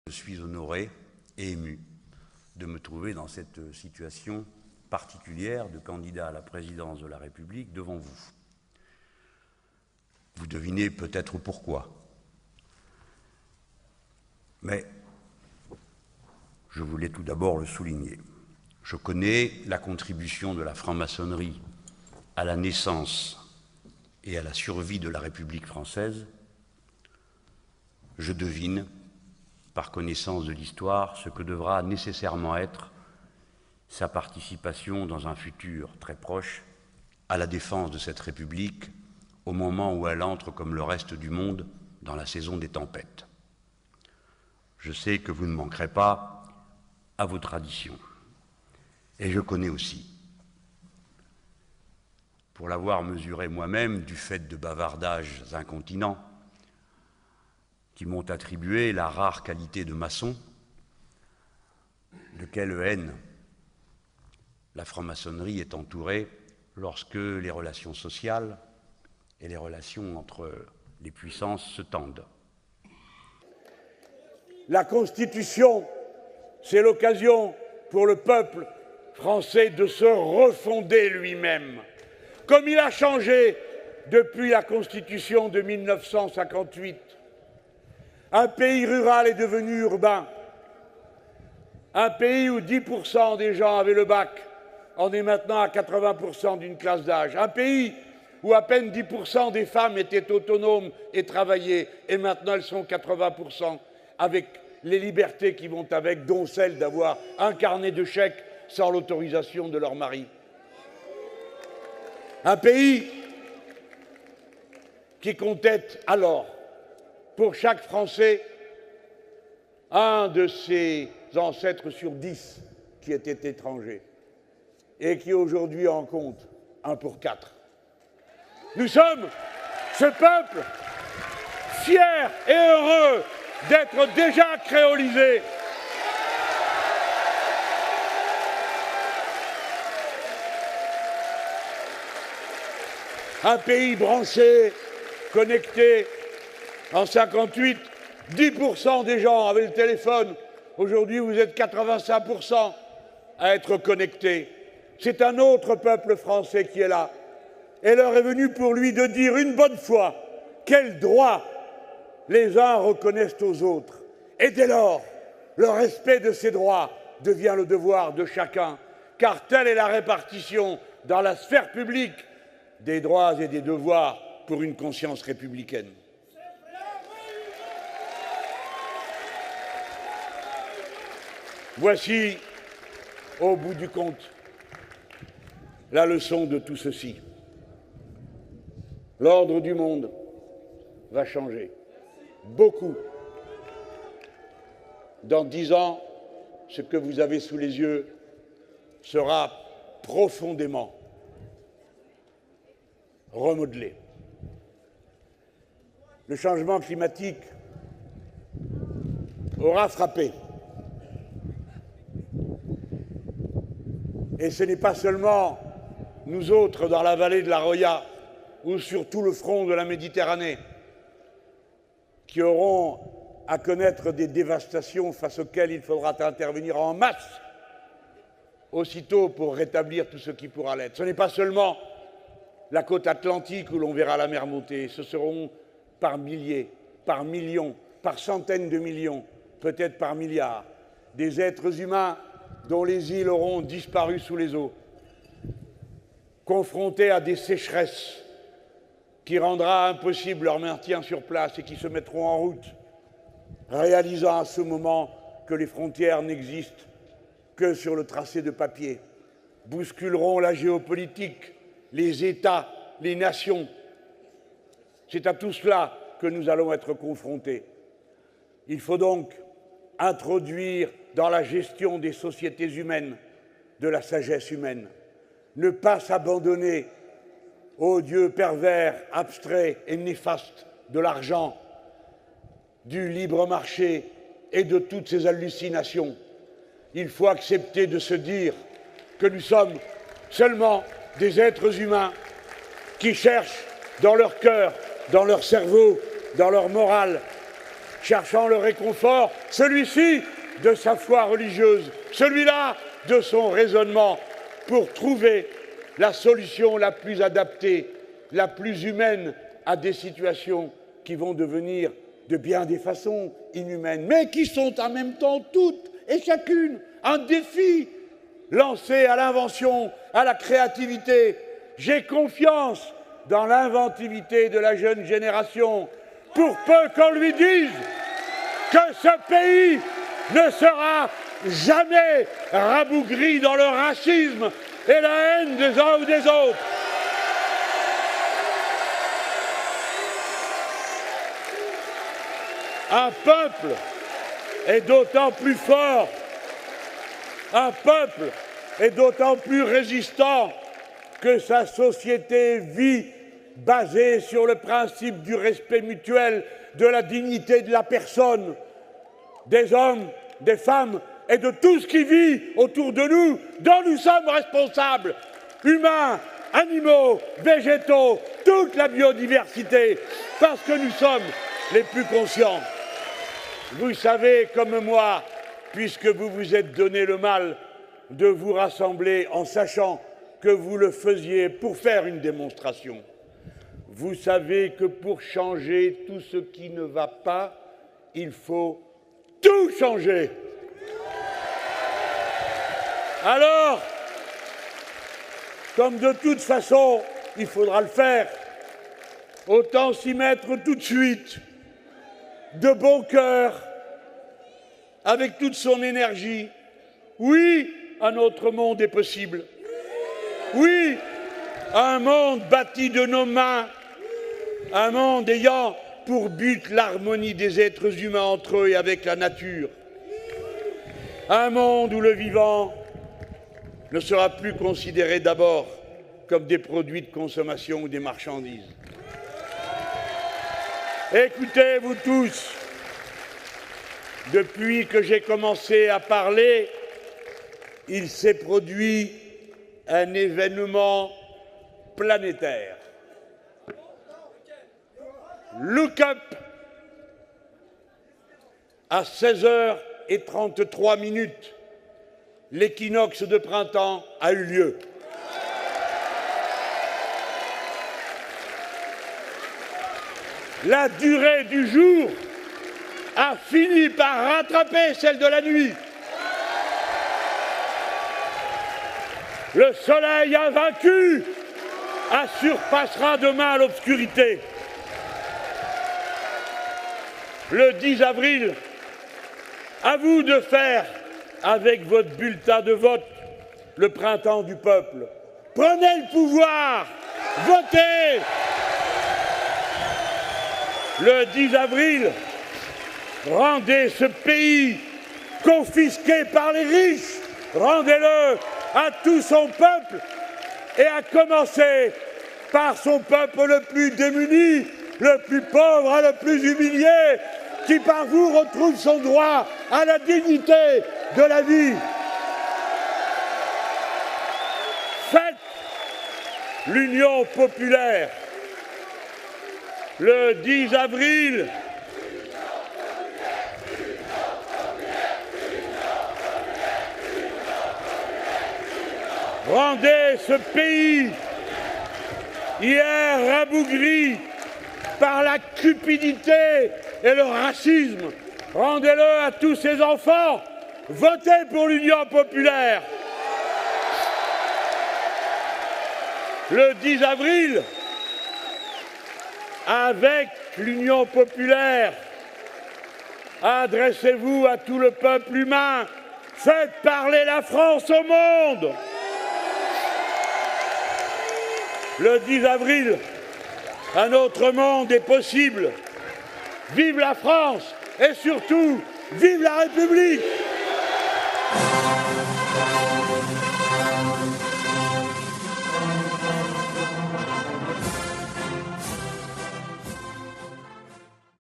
Je suis honoré et ému de me trouver dans cette situation particulière de candidat à la présidence de la République devant vous. Vous devinez peut-être pourquoi. Mais je voulais tout d'abord le souligner. Je connais la contribution de la franc-maçonnerie à la naissance et à la survie de la République française. Je devine, par connaissance de l'histoire, ce que devra nécessairement être sa participation dans un futur très proche à la défense de cette République au moment où elle entre, comme le reste du monde, dans la saison des tempêtes. Je sais que vous ne manquerez pas à vos traditions. Et je connais aussi, pour l'avoir mesuré moi-même du fait de bavardages incontinents qui m'ont attribué la rare qualité de maçon, de quelle haine la franc-maçonnerie est entourée lorsque les relations sociales et les relations entre les puissances se tendent. La Constitution, c'est l'occasion pour le peuple français de se refonder lui-même. Comme il a changé depuis la Constitution de 1958, un pays rural est devenu urbain. Un pays où 10% des gens avaient le bac en est maintenant à 80% d'une classe d'âge. Un pays où à peine 10% des femmes étaient autonomes et travaillaient, et maintenant elles sont 80%, avec les libertés qui vont avec, dont celle d'avoir un carnet de chèques sans l'autorisation de leur mari. Un pays qui comptait alors, pour chaque Français, un de ses ancêtres sur 10 qui était étranger, et qui aujourd'hui en compte 1 pour 4. Nous sommes ce peuple fier et heureux d'être déjà créolisé. Un pays branché, connecté. En 58, 10% des gens avaient le téléphone. Aujourd'hui, vous êtes 85% à être connectés. C'est un autre peuple français qui est là. Et l'heure est venue pour lui de dire une bonne fois quels droits les uns reconnaissent aux autres. Et dès lors, le respect de ces droits devient le devoir de chacun, car telle est la répartition dans la sphère publique des droits et des devoirs pour une conscience républicaine. Voici, au bout du compte, la leçon de tout ceci. L'ordre du monde va changer. Beaucoup. Dans 10 ans, ce que vous avez sous les yeux sera profondément remodelé. Le changement climatique aura frappé. Et ce n'est pas seulement nous autres dans la vallée de la Roya ou sur tout le front de la Méditerranée qui auront à connaître des dévastations face auxquelles il faudra intervenir en masse aussitôt pour rétablir tout ce qui pourra l'être. Ce n'est pas seulement la côte atlantique où l'on verra la mer monter, ce seront par milliers, par millions, par centaines de millions, peut-être par milliards, des êtres humains dont les îles auront disparu sous les eaux, confrontés à des sécheresses qui rendra impossible leur maintien sur place et qui se mettront en route, réalisant à ce moment que les frontières n'existent que sur le tracé de papier, bousculeront la géopolitique, les États, les nations. C'est à tout cela que nous allons être confrontés. Il faut donc introduire dans la gestion des sociétés humaines de la sagesse humaine, ne pas s'abandonner aux dieux pervers, abstraits et néfastes de l'argent, du libre marché et de toutes ces hallucinations. Il faut accepter de se dire que nous sommes seulement des êtres humains qui cherchent dans leur cœur, dans leur cerveau, dans leur morale, cherchant le réconfort, celui-ci de sa foi religieuse, celui-là de son raisonnement, pour trouver la solution la plus adaptée, la plus humaine à des situations qui vont devenir de bien des façons inhumaines, mais qui sont en même temps toutes et chacune un défi lancé à l'invention, à la créativité. J'ai confiance dans l'inventivité de la jeune génération, pour peu qu'on lui dise que ce pays ne sera jamais rabougri dans le racisme et la haine des uns ou des autres. Un peuple est d'autant plus fort, un peuple est d'autant plus résistant que sa société vit basée sur le principe du respect mutuel, de la dignité de la personne, des hommes, des femmes et de tout ce qui vit autour de nous, dont nous sommes responsables, humains, animaux, végétaux, toute la biodiversité, parce que nous sommes les plus conscients. Vous savez comme moi, puisque vous vous êtes donné le mal de vous rassembler en sachant que vous le faisiez pour faire une démonstration. Vous savez que pour changer tout ce qui ne va pas, il faut tout changer. Alors, comme de toute façon, il faudra le faire, autant s'y mettre tout de suite, de bon cœur, avec toute son énergie. Oui, un autre monde est possible. Oui, un monde bâti de nos mains, un monde ayant pour but l'harmonie des êtres humains entre eux et avec la nature. Un monde où le vivant ne sera plus considéré d'abord comme des produits de consommation ou des marchandises. Écoutez, vous tous, depuis que j'ai commencé à parler, il s'est produit un événement planétaire. Look up à 16h33, l'équinoxe de printemps a eu lieu. La durée du jour a fini par rattraper celle de la nuit. Le soleil invaincu surpassera demain l'obscurité. Le 10 avril, à vous de faire avec votre bulletin de vote le printemps du peuple. Prenez le pouvoir, votez. Le 10 avril, rendez ce pays confisqué par les riches, rendez-le à tout son peuple et à commencer par son peuple le plus démuni, le plus pauvre et le plus humilié, qui par vous retrouve son droit à la dignité de la vie. Faites l'Union populaire. Le 10 avril, rendez ce pays, hier rabougri par la cupidité et le racisme, rendez-le à tous ses enfants, votez pour l'Union populaire. Le 10 avril, avec l'Union populaire, adressez-vous à tout le peuple humain, faites parler la France au monde. Le 10 avril, un autre monde est possible. Vive la France et surtout, vive la République!